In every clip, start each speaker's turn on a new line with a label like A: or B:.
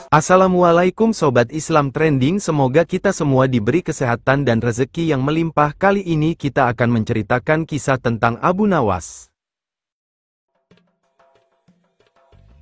A: Assalamualaikum Sobat Islam Trending, semoga kita semua diberi kesehatan dan rezeki yang melimpah. Kali ini kita akan menceritakan kisah tentang Abu Nawas.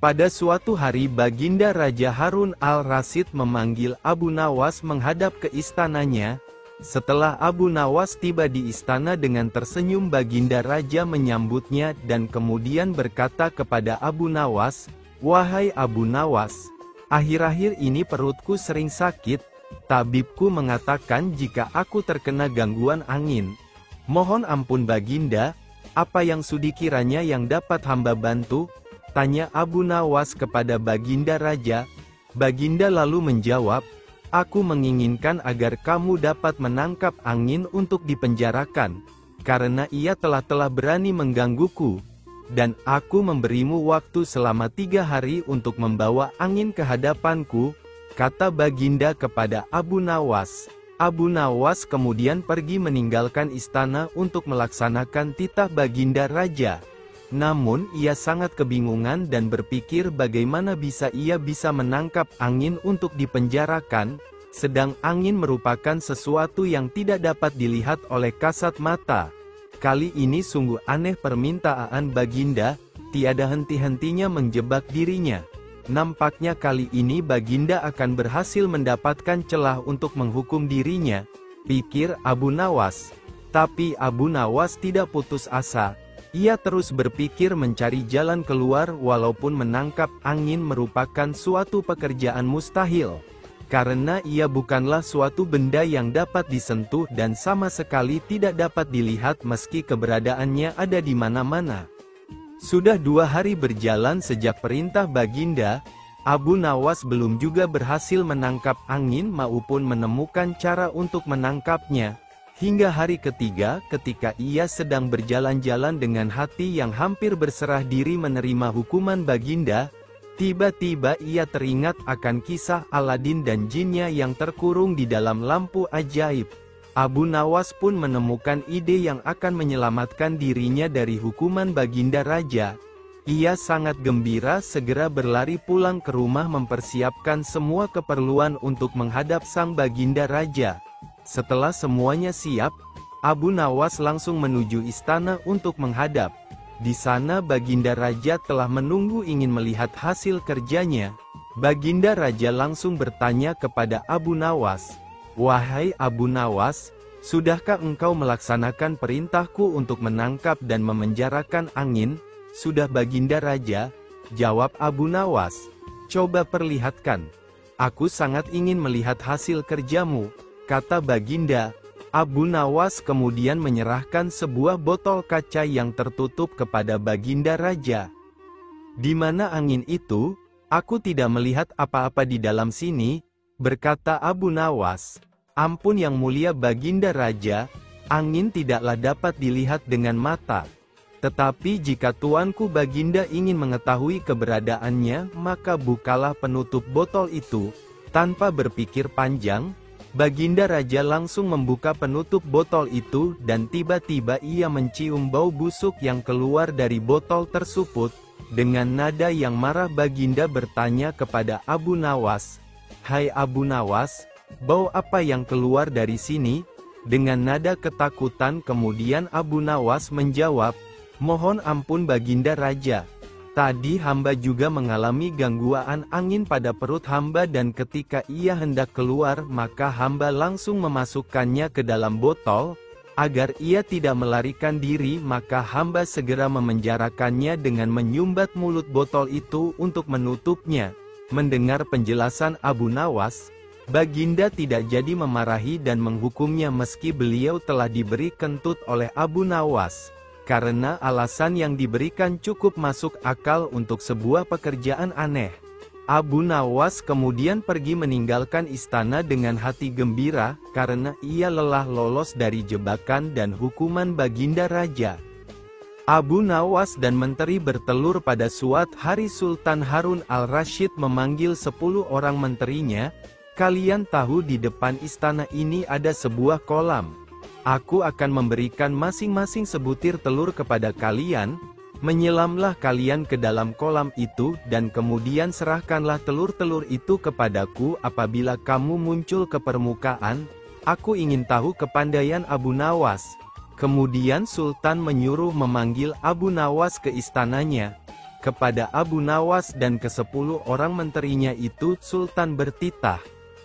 A: Pada suatu hari Baginda Raja Harun al-Rasyid memanggil Abu Nawas menghadap ke istananya. Setelah Abu Nawas tiba di istana dengan tersenyum, Baginda Raja menyambutnya dan kemudian berkata kepada Abu Nawas, "Wahai Abu Nawas, akhir-akhir ini perutku sering sakit. Tabibku mengatakan jika aku terkena gangguan angin. Mohon ampun Baginda, apa yang sudi kiranya yang dapat hamba bantu?" tanya Abu Nawas kepada Baginda Raja. Baginda lalu menjawab, "Aku menginginkan agar kamu dapat menangkap angin untuk dipenjarakan, karena ia telah berani menggangguku. Dan aku memberimu waktu selama 3 hari untuk membawa angin ke hadapanku," kata Baginda kepada Abu Nawas. Abu Nawas kemudian pergi meninggalkan istana untuk melaksanakan titah Baginda Raja. Namun ia sangat kebingungan dan berpikir bagaimana ia bisa menangkap angin untuk dipenjarakan, sedang angin merupakan sesuatu yang tidak dapat dilihat oleh kasat mata. Kali ini sungguh aneh permintaan Baginda, tiada henti-hentinya menjebak dirinya. Nampaknya kali ini Baginda akan berhasil mendapatkan celah untuk menghukum dirinya, pikir Abu Nawas. Tapi Abu Nawas tidak putus asa. Ia terus berpikir mencari jalan keluar walaupun menangkap angin merupakan suatu pekerjaan mustahil. Karena ia bukanlah suatu benda yang dapat disentuh dan sama sekali tidak dapat dilihat meski keberadaannya ada di mana-mana. Sudah 2 hari berjalan sejak perintah Baginda, Abu Nawas belum juga berhasil menangkap angin maupun menemukan cara untuk menangkapnya. Hingga hari ketiga ketika ia sedang berjalan-jalan dengan hati yang hampir berserah diri menerima hukuman Baginda, tiba-tiba ia teringat akan kisah Aladin dan jinnya yang terkurung di dalam lampu ajaib. Abu Nawas pun menemukan ide yang akan menyelamatkan dirinya dari hukuman Baginda Raja. Ia sangat gembira segera berlari pulang ke rumah mempersiapkan semua keperluan untuk menghadap sang Baginda Raja. Setelah semuanya siap, Abu Nawas langsung menuju istana untuk menghadap. Di sana Baginda Raja telah menunggu ingin melihat hasil kerjanya. Baginda Raja langsung bertanya kepada Abu Nawas, "Wahai Abu Nawas, sudahkah engkau melaksanakan perintahku untuk menangkap dan memenjarakan angin?" "Sudah Baginda Raja," jawab Abu Nawas. "Coba perlihatkan. Aku sangat ingin melihat hasil kerjamu," kata Baginda. Abu Nawas kemudian menyerahkan sebuah botol kaca yang tertutup kepada Baginda Raja. "Di mana angin itu? Aku tidak melihat apa-apa di dalam sini," berkata Abu Nawas. "Ampun Yang Mulia Baginda Raja, angin tidaklah dapat dilihat dengan mata. Tetapi jika tuanku Baginda ingin mengetahui keberadaannya, maka bukalah penutup botol itu." Tanpa berpikir panjang, Baginda Raja langsung membuka penutup botol itu dan tiba-tiba ia mencium bau busuk yang keluar dari botol tersebut. Dengan nada yang marah Baginda bertanya kepada Abu Nawas, "Hai Abu Nawas, bau apa yang keluar dari sini?" Dengan nada ketakutan kemudian Abu Nawas menjawab, "Mohon ampun Baginda Raja. Tadi hamba juga mengalami gangguan angin pada perut hamba dan ketika ia hendak keluar maka hamba langsung memasukkannya ke dalam botol. Agar ia tidak melarikan diri maka hamba segera memenjarakannya dengan menyumbat mulut botol itu untuk menutupnya." Mendengar penjelasan Abu Nawas, Baginda tidak jadi memarahi dan menghukumnya meski beliau telah diberi kentut oleh Abu Nawas. Karena alasan yang diberikan cukup masuk akal untuk sebuah pekerjaan aneh. Abu Nawas kemudian pergi meninggalkan istana dengan hati gembira, karena ia lelah lolos dari jebakan dan hukuman Baginda Raja. Abu Nawas dan menteri bertelur. Pada suatu hari Sultan Harun al-Rasyid memanggil 10 orang menterinya, "Kalian tahu di depan istana ini ada sebuah kolam. Aku akan memberikan masing-masing sebutir telur kepada kalian. Menyelamlah kalian ke dalam kolam itu dan kemudian serahkanlah telur-telur itu kepadaku apabila kamu muncul ke permukaan, aku ingin tahu kepandaian Abu Nawas. Kemudian Sultan menyuruh memanggil Abu Nawas ke istananya. Kepada Abu Nawas dan ke-10 orang menterinya itu Sultan bertitah,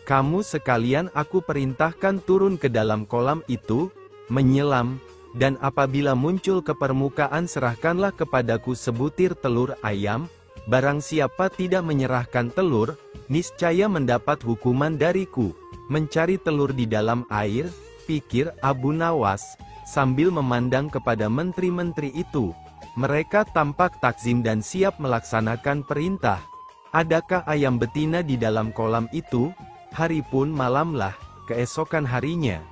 A: "Kamu sekalian aku perintahkan turun ke dalam kolam itu, menyelam, dan apabila muncul ke permukaan serahkanlah kepadaku sebutir telur ayam, barang siapa tidak menyerahkan telur, niscaya mendapat hukuman dariku." Mencari telur di dalam air, pikir Abu Nawas, sambil memandang kepada menteri-menteri itu. Mereka tampak takzim dan siap melaksanakan perintah. Adakah ayam betina di dalam kolam itu? Hari pun malamlah, keesokan harinya.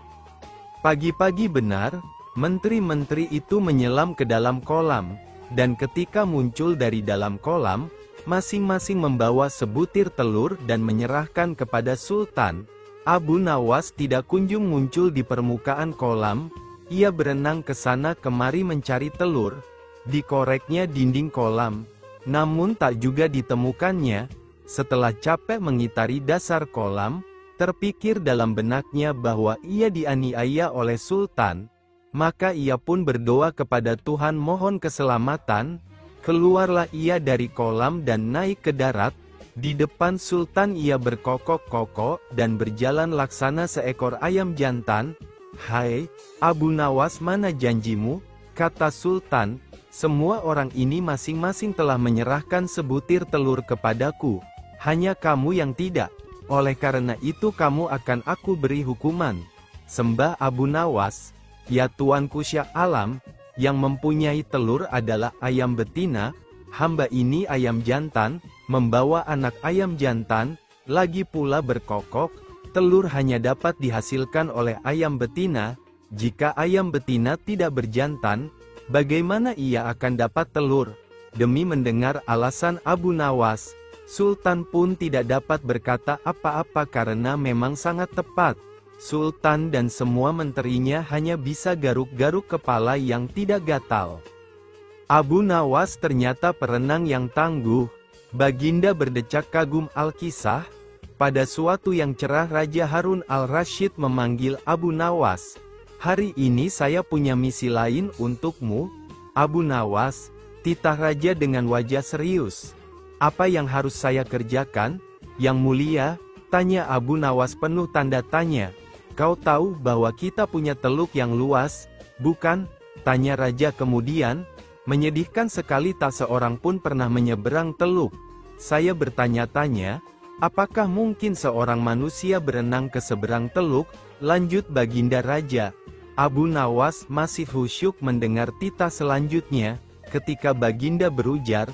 A: Pagi-pagi benar, menteri-menteri itu menyelam ke dalam kolam, dan ketika muncul dari dalam kolam, masing-masing membawa sebutir telur dan menyerahkan kepada Sultan. Abu Nawas tidak kunjung muncul di permukaan kolam, ia berenang ke sana kemari mencari telur, dikoreknya dinding kolam, namun tak juga ditemukannya. Setelah capek mengitari dasar kolam, terpikir dalam benaknya bahwa ia dianiaya oleh Sultan. Maka ia pun berdoa kepada Tuhan mohon keselamatan. Keluarlah ia dari kolam dan naik ke darat. Di depan Sultan ia berkokok-kokok dan berjalan laksana seekor ayam jantan. "Hai, Abu Nawas, mana janjimu?" kata Sultan. "Semua orang ini masing-masing telah menyerahkan sebutir telur kepadaku. Hanya kamu yang tidak. Oleh karena itu kamu akan aku beri hukuman." Sembah Abu Nawas, "Ya Tuanku Syah Alam, yang mempunyai telur adalah ayam betina, hamba ini ayam jantan, membawa anak ayam jantan, lagi pula berkokok, telur hanya dapat dihasilkan oleh ayam betina, jika ayam betina tidak berjantan, bagaimana ia akan dapat telur?" Demi mendengar alasan Abu Nawas, Sultan pun tidak dapat berkata apa-apa karena memang sangat tepat. Sultan dan semua menterinya hanya bisa garuk-garuk kepala yang tidak gatal. Abu Nawas ternyata perenang yang tangguh. Baginda berdecak kagum Al-Kisah. Pada suatu yang cerah Raja Harun al-Rasyid memanggil Abu Nawas. "Hari ini saya punya misi lain untukmu, Abu Nawas," titah Raja dengan wajah serius. "Apa yang harus saya kerjakan, Yang Mulia?" tanya Abu Nawas penuh tanda tanya. "Kau tahu bahwa kita punya teluk yang luas, bukan?" tanya Raja kemudian. "Menyedihkan sekali tak seorang pun pernah menyeberang teluk. Saya bertanya-tanya, apakah mungkin seorang manusia berenang ke seberang teluk?" lanjut Baginda Raja. Abu Nawas masih khusyuk mendengar titah selanjutnya, ketika Baginda berujar,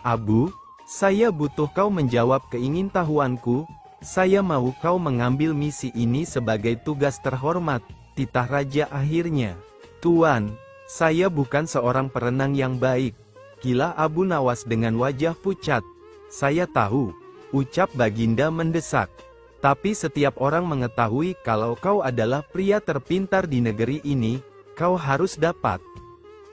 A: "Abu, saya butuh kau menjawab keingintahuanku, saya mau kau mengambil misi ini sebagai tugas terhormat." Titah Raja akhirnya, "Tuan, saya bukan seorang perenang yang baik," gila Abu Nawas dengan wajah pucat. "Saya tahu," ucap Baginda mendesak. "Tapi setiap orang mengetahui kalau kau adalah pria terpintar di negeri ini, kau harus dapat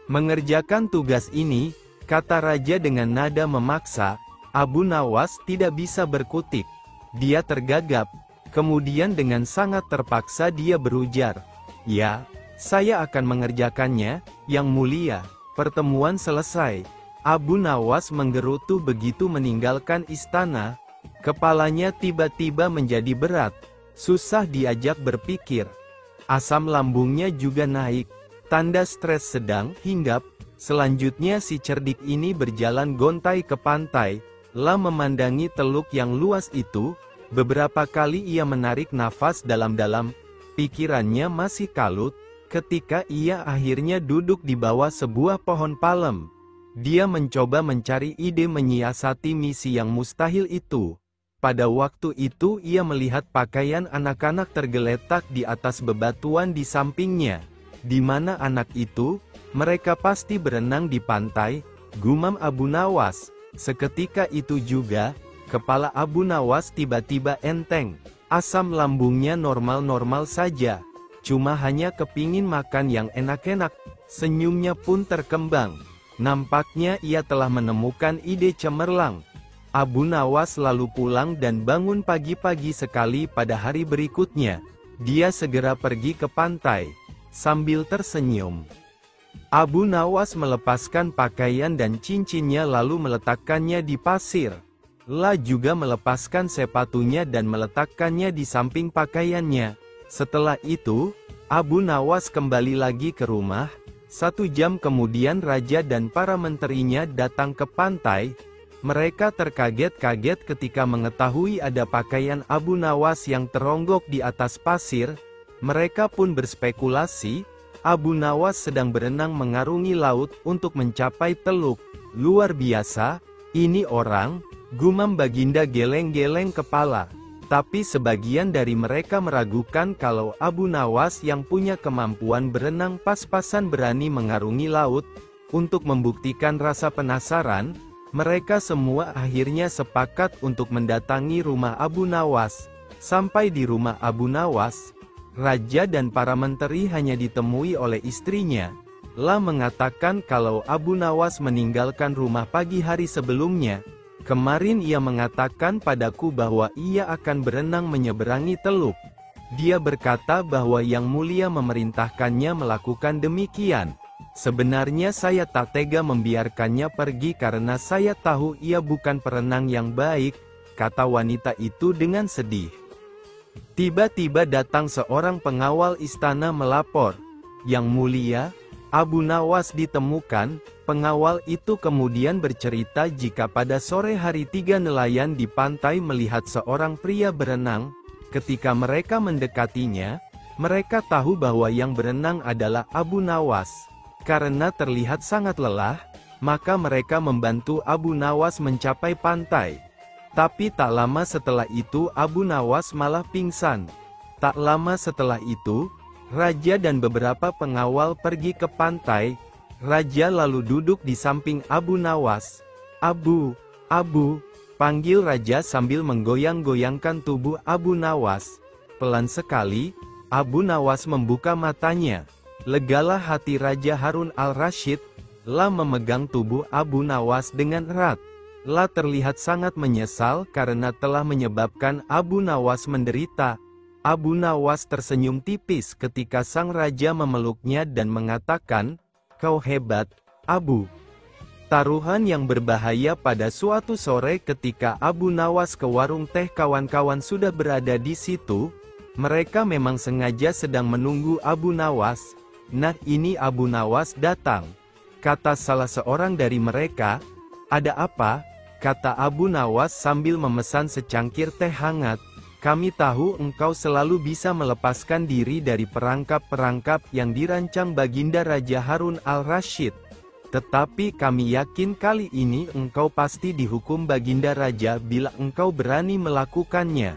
A: mengerjakan tugas ini," kata Raja dengan nada memaksa. Abu Nawas tidak bisa berkutik. Dia tergagap. Kemudian dengan sangat terpaksa dia berujar, "Ya, saya akan mengerjakannya, Yang Mulia." Pertemuan selesai. Abu Nawas menggerutu begitu meninggalkan istana. Kepalanya tiba-tiba menjadi berat. Susah diajak berpikir. Asam lambungnya juga naik. Tanda stres sedang hinggap. Selanjutnya si cerdik ini berjalan gontai ke pantai. Lah memandangi teluk yang luas itu. Beberapa kali ia menarik nafas dalam-dalam. Pikirannya masih kalut, ketika ia akhirnya duduk di bawah sebuah pohon palem. Dia mencoba mencari ide menyiasati misi yang mustahil itu. Pada waktu itu ia melihat pakaian anak-anak tergeletak di atas bebatuan di sampingnya. Di mana anak itu? Mereka pasti berenang di pantai, gumam Abu Nawas. Seketika itu juga, kepala Abu Nawas tiba-tiba enteng. Asam lambungnya normal-normal saja. Cuma hanya kepingin makan yang enak-enak. Senyumnya pun terkembang. Nampaknya ia telah menemukan ide cemerlang. Abu Nawas lalu pulang dan bangun pagi-pagi sekali pada hari berikutnya. Dia segera pergi ke pantai, sambil tersenyum. Abu Nawas melepaskan pakaian dan cincinnya lalu meletakkannya di pasir. La juga melepaskan sepatunya dan meletakkannya di samping pakaiannya. Setelah itu, Abu Nawas kembali lagi ke rumah. 1 jam kemudian raja dan para menterinya datang ke pantai. Mereka terkaget-kaget ketika mengetahui ada pakaian Abu Nawas yang teronggok di atas pasir. Mereka pun berspekulasi, Abu Nawas sedang berenang mengarungi laut untuk mencapai Teluk. Luar biasa, ini orang, gumam Baginda geleng-geleng kepala. Tapi sebagian dari mereka meragukan kalau Abu Nawas yang punya kemampuan berenang pas-pasan berani mengarungi laut. Untuk membuktikan rasa penasaran, mereka semua akhirnya sepakat untuk mendatangi rumah Abu Nawas. Sampai di rumah Abu Nawas, raja dan para menteri hanya ditemui oleh istrinya. La mengatakan kalau Abu Nawas meninggalkan rumah pagi hari sebelumnya. Kemarin ia mengatakan padaku bahwa ia akan berenang menyeberangi teluk. Dia berkata bahwa Yang Mulia memerintahkannya melakukan demikian. Sebenarnya saya tak tega membiarkannya pergi karena saya tahu ia bukan perenang yang baik, kata wanita itu dengan sedih. Tiba-tiba datang seorang pengawal istana melapor, Yang Mulia, Abu Nawas ditemukan. Pengawal itu kemudian bercerita jika pada sore hari 3 nelayan di pantai melihat seorang pria berenang. Ketika mereka mendekatinya, mereka tahu bahwa yang berenang adalah Abu Nawas. Karena terlihat sangat lelah, maka mereka membantu Abu Nawas mencapai pantai. Tapi tak lama setelah itu Abu Nawas malah pingsan. Tak lama setelah itu, raja dan beberapa pengawal pergi ke pantai. Raja lalu duduk di samping Abu Nawas. Abu, panggil raja sambil menggoyang-goyangkan tubuh Abu Nawas. Pelan sekali, Abu Nawas membuka matanya. Legalah hati Raja Harun al-Rasyid. La memegang tubuh Abu Nawas dengan erat. La terlihat sangat menyesal karena telah menyebabkan Abu Nawas menderita. Abu Nawas tersenyum tipis ketika sang raja memeluknya dan mengatakan, "Kau hebat, Abu." Taruhan yang berbahaya. Pada suatu sore ketika Abu Nawas ke warung teh, kawan-kawan sudah berada di situ. Mereka memang sengaja sedang menunggu Abu Nawas. Nah, ini Abu Nawas datang. Kata salah seorang dari mereka. "Ada apa?" kata Abu Nawas sambil memesan secangkir teh hangat. "Kami tahu engkau selalu bisa melepaskan diri dari perangkap-perangkap yang dirancang Baginda Raja Harun al-Rasyid. Tetapi kami yakin kali ini engkau pasti dihukum Baginda Raja bila engkau berani melakukannya."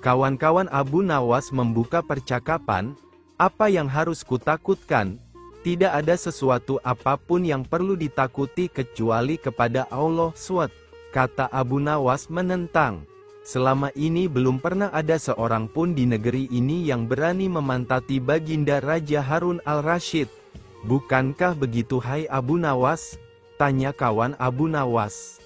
A: Kawan-kawan Abu Nawas membuka percakapan, "Apa yang harus kutakutkan? Tidak ada sesuatu apapun yang perlu ditakuti kecuali kepada Allah SWT, kata Abu Nawas menentang. Selama ini belum pernah ada seorang pun di negeri ini yang berani memantati Baginda Raja Harun al-Rasyid. Bukankah begitu hai Abu Nawas? Tanya kawan Abu Nawas.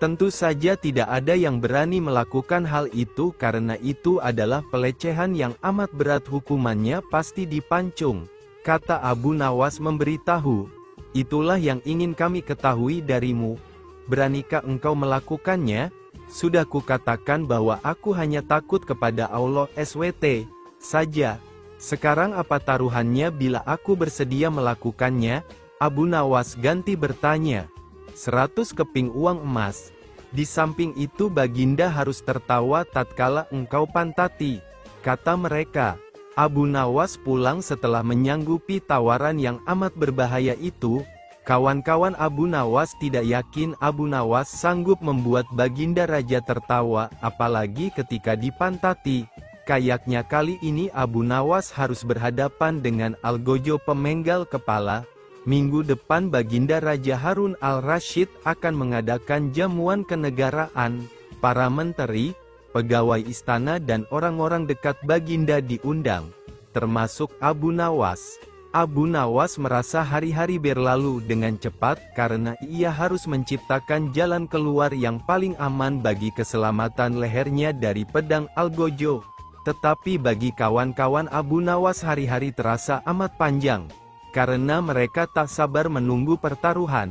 A: Tentu saja tidak ada yang berani melakukan hal itu karena itu adalah pelecehan yang amat berat, hukumannya pasti dipancung, kata Abu Nawas memberitahu. Itulah yang ingin kami ketahui darimu. Beranikah engkau melakukannya? Sudah kukatakan bahwa aku hanya takut kepada Allah SWT saja. Sekarang apa taruhannya bila aku bersedia melakukannya? Abu Nawas ganti bertanya. 100 keping uang emas. Di samping itu Baginda harus tertawa tatkala engkau pantati, kata mereka. Abu Nawas pulang setelah menyanggupi tawaran yang amat berbahaya itu. Kawan-kawan Abu Nawas tidak yakin Abu Nawas sanggup membuat Baginda Raja tertawa, apalagi ketika dipantati. Kayaknya kali ini Abu Nawas harus berhadapan dengan Algojo pemenggal kepala. Minggu depan Baginda Raja Harun al-Rasyid akan mengadakan jamuan kenegaraan. Para menteri, pegawai istana dan orang-orang dekat Baginda diundang, termasuk Abu Nawas. Abu Nawas merasa hari-hari berlalu dengan cepat karena ia harus menciptakan jalan keluar yang paling aman bagi keselamatan lehernya dari pedang Algojo. Tetapi bagi kawan-kawan Abu Nawas hari-hari terasa amat panjang, karena mereka tak sabar menunggu pertaruhan.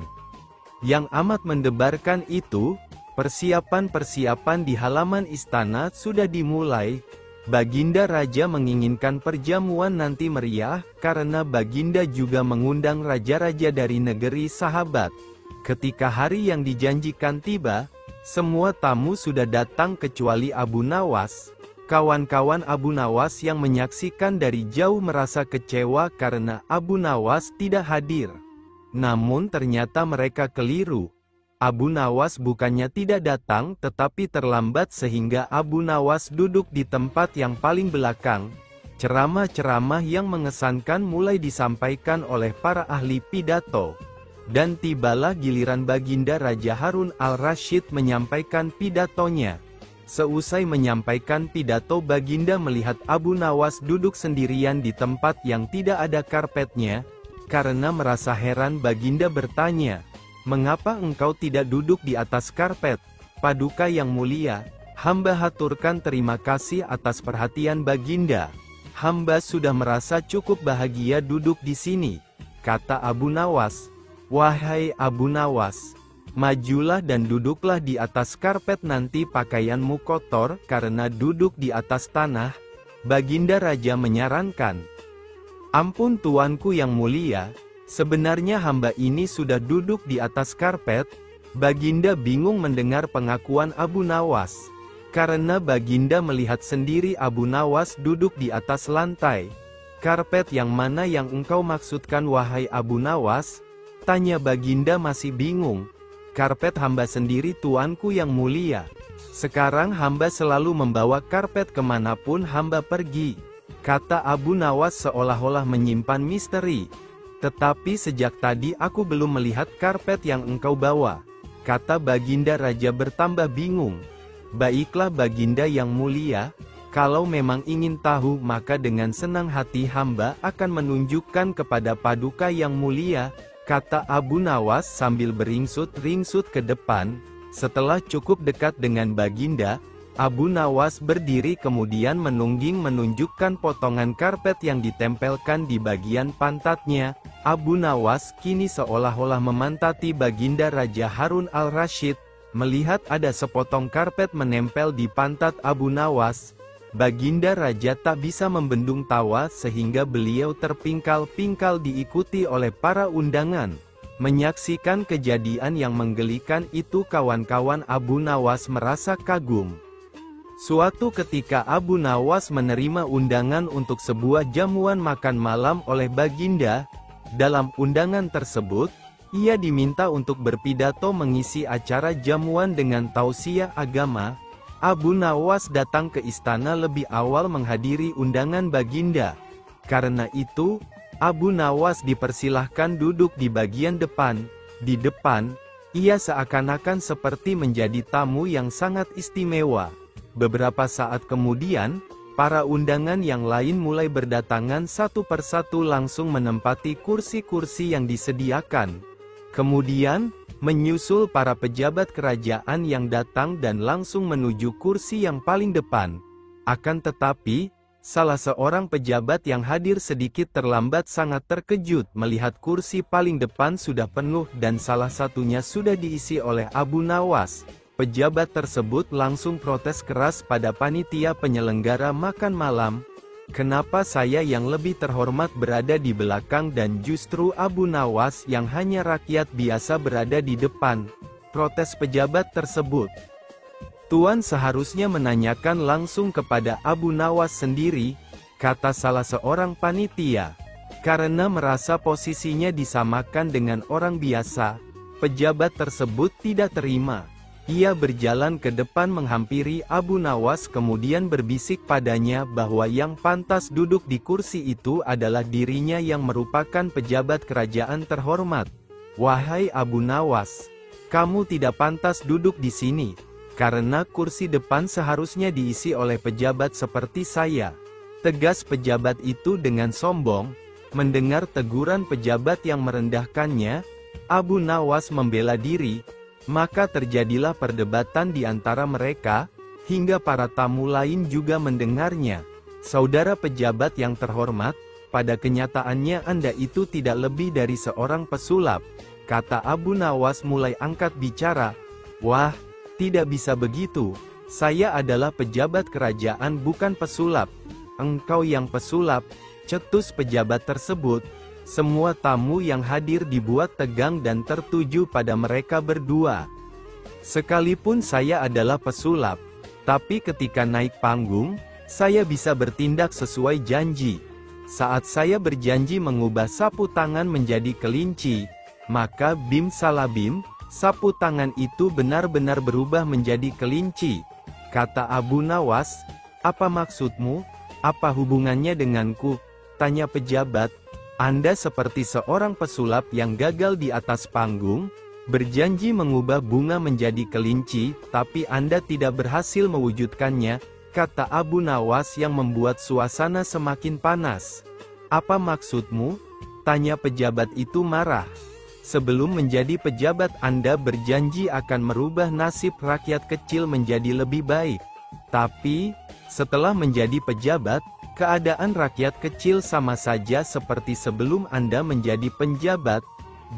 A: Yang amat mendebarkan itu, persiapan-persiapan di halaman istana sudah dimulai. Baginda Raja menginginkan perjamuan nanti meriah, karena Baginda juga mengundang raja-raja dari negeri sahabat. Ketika hari yang dijanjikan tiba, semua tamu sudah datang kecuali Abu Nawas. Kawan-kawan Abu Nawas yang menyaksikan dari jauh merasa kecewa karena Abu Nawas tidak hadir. Namun ternyata mereka keliru. Abu Nawas bukannya tidak datang tetapi terlambat sehingga Abu Nawas duduk di tempat yang paling belakang. Ceramah-ceramah yang mengesankan mulai disampaikan oleh para ahli pidato. Dan tibalah giliran Baginda Raja Harun al-Rasyid menyampaikan pidatonya. Seusai menyampaikan pidato, Baginda melihat Abu Nawas duduk sendirian di tempat yang tidak ada karpetnya. Karena merasa heran, Baginda bertanya, "Mengapa engkau tidak duduk di atas karpet?" "Paduka yang mulia, hamba haturkan terima kasih atas perhatian Baginda. Hamba sudah merasa cukup bahagia duduk di sini," kata Abu Nawas. "Wahai Abu Nawas, majulah dan duduklah di atas karpet, nanti pakaianmu kotor karena duduk di atas tanah," Baginda Raja menyarankan. "Ampun tuanku yang mulia, sebenarnya hamba ini sudah duduk di atas karpet." Baginda bingung mendengar pengakuan Abu Nawas. Karena Baginda melihat sendiri Abu Nawas duduk di atas lantai. "Karpet yang mana yang engkau maksudkan wahai Abu Nawas?" tanya Baginda masih bingung. "Karpet hamba sendiri tuanku yang mulia. Sekarang hamba selalu membawa karpet kemanapun hamba pergi," kata Abu Nawas seolah-olah menyimpan misteri. "Tetapi sejak tadi aku belum melihat karpet yang engkau bawa," kata Baginda Raja bertambah bingung. "Baiklah Baginda yang mulia, kalau memang ingin tahu maka dengan senang hati hamba akan menunjukkan kepada Paduka yang mulia," kata Abu Nawas sambil beringsut-ringsut ke depan. Setelah cukup dekat dengan Baginda, Abu Nawas berdiri kemudian menunjukkan potongan karpet yang ditempelkan di bagian pantatnya. Abu Nawas kini seolah-olah memantati Baginda Raja Harun al-Rasyid. Melihat ada sepotong karpet menempel di pantat Abu Nawas, Baginda Raja tak bisa membendung tawa sehingga beliau terpingkal-pingkal diikuti oleh para undangan. Menyaksikan kejadian yang menggelikan itu, kawan-kawan Abu Nawas merasa kagum. Suatu ketika Abu Nawas menerima undangan untuk sebuah jamuan makan malam oleh Baginda. Dalam undangan tersebut, ia diminta untuk berpidato mengisi acara jamuan dengan tausiah agama. Abu Nawas datang ke istana lebih awal menghadiri undangan Baginda. Karena itu, Abu Nawas dipersilahkan duduk di bagian depan. Di depan, ia seakan-akan seperti menjadi tamu yang sangat istimewa. Beberapa saat kemudian, para undangan yang lain mulai berdatangan satu persatu langsung menempati kursi-kursi yang disediakan. Kemudian, menyusul para pejabat kerajaan yang datang dan langsung menuju kursi yang paling depan. Akan tetapi, salah seorang pejabat yang hadir sedikit terlambat sangat terkejut melihat kursi paling depan sudah penuh dan salah satunya sudah diisi oleh Abu Nawas. Pejabat tersebut langsung protes keras pada panitia penyelenggara makan malam. "Kenapa saya yang lebih terhormat berada di belakang dan justru Abu Nawas yang hanya rakyat biasa berada di depan?" protes pejabat tersebut. "Tuan seharusnya menanyakan langsung kepada Abu Nawas sendiri," kata salah seorang panitia. Karena merasa posisinya disamakan dengan orang biasa, pejabat tersebut tidak terima. Ia berjalan ke depan menghampiri Abu Nawas kemudian berbisik padanya bahwa yang pantas duduk di kursi itu adalah dirinya yang merupakan pejabat kerajaan terhormat. "Wahai Abu Nawas, kamu tidak pantas duduk di sini, karena kursi depan seharusnya diisi oleh pejabat seperti saya," tegas pejabat itu dengan sombong. Mendengar teguran pejabat yang merendahkannya, Abu Nawas membela diri, maka terjadilah perdebatan di antara mereka, hingga para tamu lain juga mendengarnya. Saudara pejabat yang terhormat, pada kenyataannya Anda itu tidak lebih dari seorang pesulap, kata Abu Nawas mulai angkat bicara. Wah, tidak bisa begitu, saya adalah pejabat kerajaan bukan pesulap. Engkau yang pesulap, cetus pejabat tersebut. Semua tamu yang hadir dibuat tegang dan tertuju pada mereka berdua. Sekalipun saya adalah pesulap, tapi ketika naik panggung, saya bisa bertindak sesuai janji. Saat saya berjanji mengubah sapu tangan menjadi kelinci, maka bim salabim, sapu tangan itu benar-benar berubah menjadi kelinci. Kata Abu Nawas, apa maksudmu? Apa hubungannya denganku? Tanya pejabat. Anda seperti seorang pesulap yang gagal di atas panggung, berjanji mengubah bunga menjadi kelinci, tapi Anda tidak berhasil mewujudkannya, kata Abu Nawas yang membuat suasana semakin panas. Apa maksudmu? Tanya pejabat itu marah. Sebelum menjadi pejabat Anda berjanji akan merubah nasib rakyat kecil menjadi lebih baik. Tapi, setelah menjadi pejabat, keadaan rakyat kecil sama saja seperti sebelum Anda menjadi penjabat,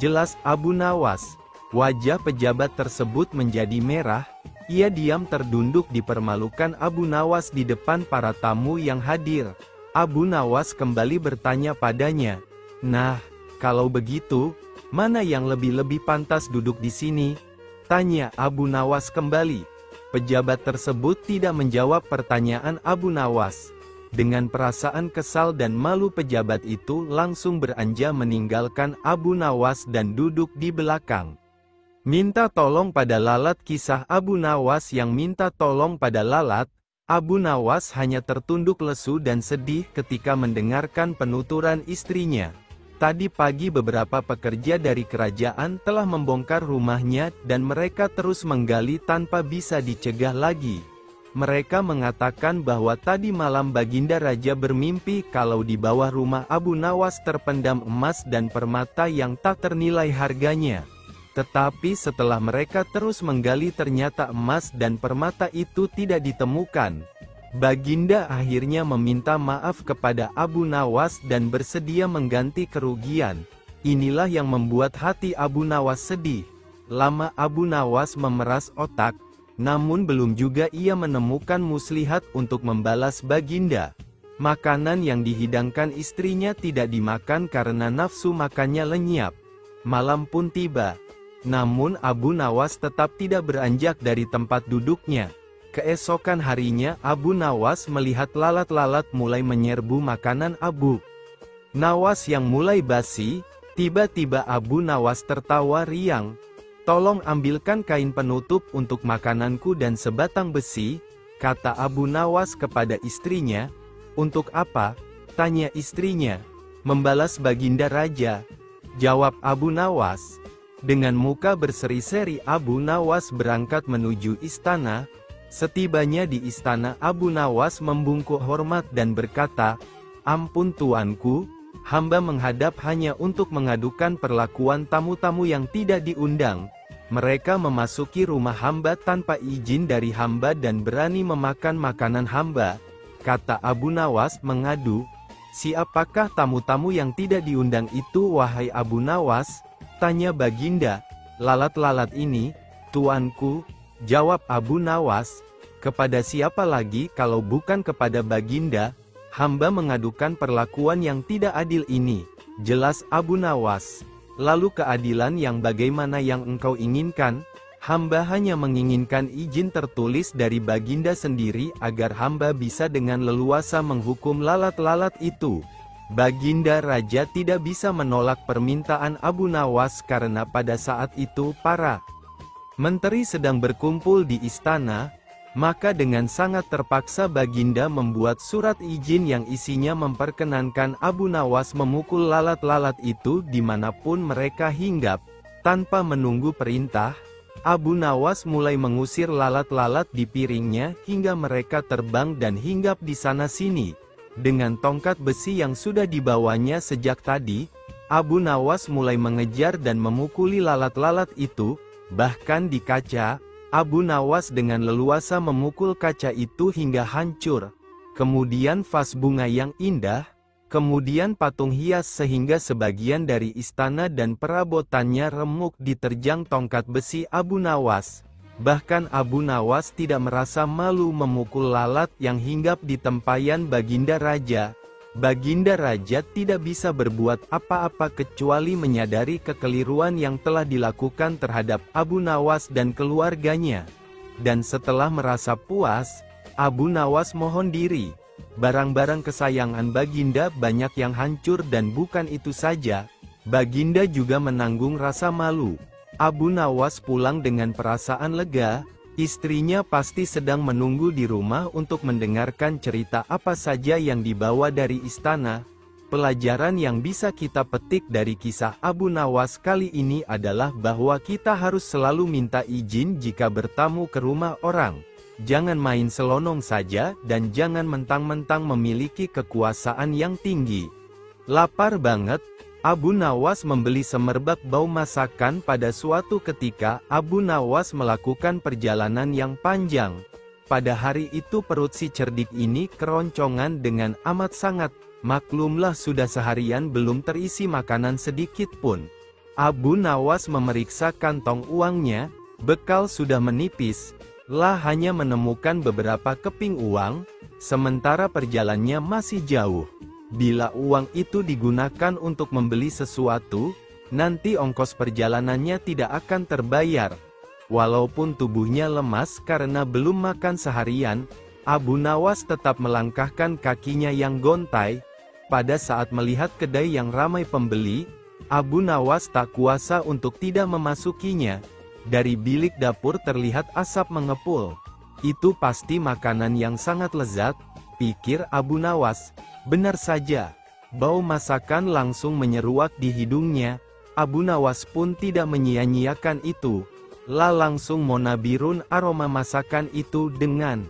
A: jelas Abu Nawas. Wajah pejabat tersebut menjadi merah, ia diam terdunduk dipermalukan Abu Nawas di depan para tamu yang hadir. Abu Nawas kembali bertanya padanya, nah, kalau begitu, mana yang lebih pantas duduk di sini? Tanya Abu Nawas kembali. Pejabat tersebut tidak menjawab pertanyaan Abu Nawas. Dengan perasaan kesal dan malu pejabat itu langsung beranjak meninggalkan Abu Nawas dan duduk di belakang. Minta tolong pada lalat. Kisah Abu Nawas yang minta tolong pada lalat. Abu Nawas hanya tertunduk lesu dan sedih ketika mendengarkan penuturan istrinya. Tadi pagi beberapa pekerja dari kerajaan telah membongkar rumahnya dan mereka terus menggali tanpa bisa dicegah lagi. Mereka mengatakan bahwa tadi malam Baginda Raja bermimpi kalau di bawah rumah Abu Nawas terpendam emas dan permata yang tak ternilai harganya. Tetapi setelah mereka terus menggali ternyata emas dan permata itu tidak ditemukan. Baginda akhirnya meminta maaf kepada Abu Nawas dan bersedia mengganti kerugian. Inilah yang membuat hati Abu Nawas sedih. Lama Abu Nawas memeras otak, namun belum juga ia menemukan muslihat untuk membalas Baginda. Makanan yang dihidangkan istrinya tidak dimakan karena nafsu makannya lenyap. Malam pun tiba. Namun Abu Nawas tetap tidak beranjak dari tempat duduknya. Keesokan harinya Abu Nawas melihat lalat-lalat mulai menyerbu makanan Abu Nawas yang mulai basi. Tiba-tiba Abu Nawas tertawa riang. Tolong ambilkan kain penutup untuk makananku dan sebatang besi, kata Abu Nawas kepada istrinya. Untuk apa? Tanya istrinya. Membalas Baginda Raja, jawab Abu Nawas. Dengan muka berseri-seri Abu Nawas berangkat menuju istana. Setibanya di istana Abu Nawas membungkuk hormat dan berkata, ampun tuanku, hamba menghadap hanya untuk mengadukan perlakuan tamu-tamu yang tidak diundang. Mereka memasuki rumah hamba tanpa izin dari hamba dan berani memakan makanan hamba. Kata Abu Nawas mengadu, siapakah tamu-tamu yang tidak diundang itu wahai Abu Nawas? Tanya Baginda. Lalat-lalat ini, tuanku, jawab Abu Nawas. Kepada siapa lagi kalau bukan kepada Baginda? Hamba mengadukan perlakuan yang tidak adil ini, jelas Abu Nawas. Lalu keadilan yang bagaimana yang engkau inginkan? Hamba hanya menginginkan izin tertulis dari Baginda sendiri agar hamba bisa dengan leluasa menghukum lalat-lalat itu. Baginda Raja tidak bisa menolak permintaan Abu Nawas karena pada saat itu para menteri sedang berkumpul di istana. Maka dengan sangat terpaksa Baginda membuat surat izin yang isinya memperkenankan Abu Nawas memukul lalat-lalat itu dimanapun mereka hinggap. Tanpa menunggu perintah, Abu Nawas mulai mengusir lalat-lalat di piringnya hingga mereka terbang dan hinggap di sana-sini. Dengan tongkat besi yang sudah dibawanya sejak tadi, Abu Nawas mulai mengejar dan memukuli lalat-lalat itu. Bahkan di kaca, Abu Nawas dengan leluasa memukul kaca itu hingga hancur. Kemudian vas bunga yang indah, kemudian patung hias sehingga sebagian dari istana dan perabotannya remuk diterjang tongkat besi Abu Nawas. Bahkan Abu Nawas tidak merasa malu memukul lalat yang hinggap di tempayan Baginda Raja. Baginda Raja tidak bisa berbuat apa-apa kecuali menyadari kekeliruan yang telah dilakukan terhadap Abu Nawas dan keluarganya. Dan setelah merasa puas, Abu Nawas mohon diri. Barang-barang kesayangan Baginda banyak yang hancur dan bukan itu saja, Baginda juga menanggung rasa malu. Abu Nawas pulang dengan perasaan lega, istrinya pasti sedang menunggu di rumah untuk mendengarkan cerita apa saja yang dibawa dari istana. Pelajaran yang bisa kita petik dari kisah Abu Nawas kali ini adalah bahwa kita harus selalu minta izin jika bertamu ke rumah orang. Jangan main selonong saja dan jangan mentang-mentang memiliki kekuasaan yang tinggi. Lapar banget? Abu Nawas membeli semerbak bau masakan pada suatu ketika. Abu Nawas melakukan perjalanan yang panjang. Pada hari itu perut si cerdik ini keroncongan dengan amat sangat. Maklumlah sudah seharian belum terisi makanan sedikit pun. Abu Nawas memeriksa kantong uangnya, bekal sudah menipis. Lah hanya menemukan beberapa keping uang, sementara perjalanannya masih jauh. Bila uang itu digunakan untuk membeli sesuatu, nanti ongkos perjalanannya tidak akan terbayar. Walaupun tubuhnya lemas karena belum makan seharian, Abu Nawas tetap melangkahkan kakinya yang gontai. Pada saat melihat kedai yang ramai pembeli, Abu Nawas tak kuasa untuk tidak memasukinya. Dari bilik dapur terlihat asap mengepul. Itu pasti makanan yang sangat lezat, pikir Abu Nawas. Benar saja, bau masakan langsung menyeruak di hidungnya. Abu Nawas pun tidak menyia-nyiakan itu. Langsung monabirun aroma masakan itu dengan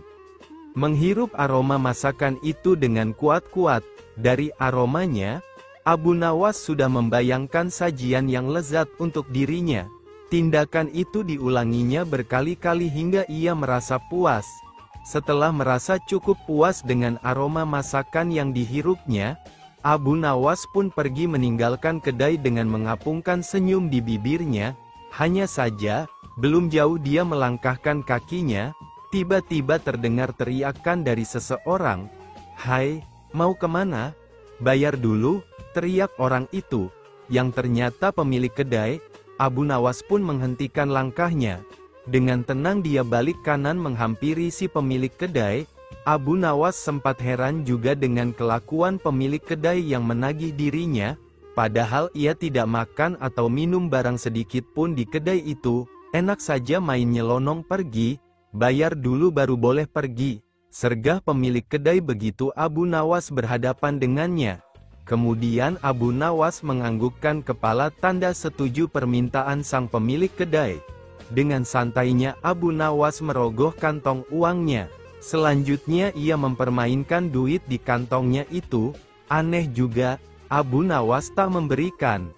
A: menghirup aroma masakan itu dengan kuat-kuat. Dari aromanya, Abu Nawas sudah membayangkan sajian yang lezat untuk dirinya. Tindakan itu diulanginya berkali-kali hingga ia merasa puas. Setelah merasa cukup puas dengan aroma masakan yang dihirupnya, Abu Nawas pun pergi meninggalkan kedai dengan mengapungkan senyum di bibirnya. Hanya saja, belum jauh dia melangkahkan kakinya, tiba-tiba terdengar teriakan dari seseorang. "Hai, mau kemana? Bayar dulu," teriak orang itu, yang ternyata pemilik kedai. Abu Nawas pun menghentikan langkahnya. Dengan tenang dia balik kanan menghampiri si pemilik kedai. Abu Nawas sempat heran juga dengan kelakuan pemilik kedai yang menagih dirinya. Padahal ia tidak makan atau minum barang sedikit pun di kedai itu. Enak saja main nyelonong pergi. Bayar dulu baru boleh pergi, sergah pemilik kedai begitu Abu Nawas berhadapan dengannya. Kemudian Abu Nawas menganggukkan kepala tanda setuju permintaan sang pemilik kedai. Dengan santainya Abu Nawas merogoh kantong uangnya. Selanjutnya ia mempermainkan duit di kantongnya itu. Aneh juga, Abu Nawas tak memberikan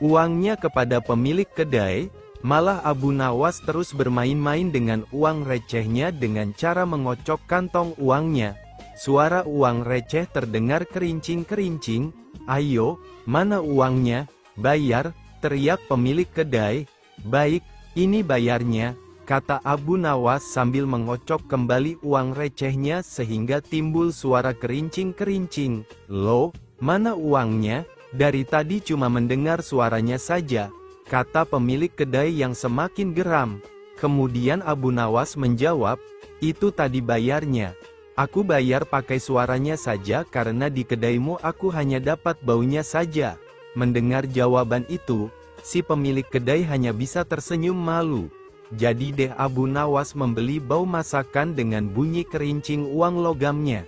A: uangnya kepada pemilik kedai. Malah Abu Nawas terus bermain-main dengan uang recehnya dengan cara mengocok kantong uangnya. Suara uang receh terdengar kerincing-kerincing. "Ayo, mana uangnya? Bayar!" teriak pemilik kedai. "Baik, ini bayarnya," kata Abu Nawas sambil mengocok kembali uang recehnya sehingga timbul suara kerincing-kerincing. "Loh, mana uangnya? Dari tadi cuma mendengar suaranya saja," kata pemilik kedai yang semakin geram. Kemudian Abu Nawas menjawab, "Itu tadi bayarnya. Aku bayar pakai suaranya saja karena di kedaimu aku hanya dapat baunya saja." Mendengar jawaban itu, si pemilik kedai hanya bisa tersenyum malu. Jadi deh Abu Nawas membeli bau masakan dengan bunyi kerincing uang logamnya.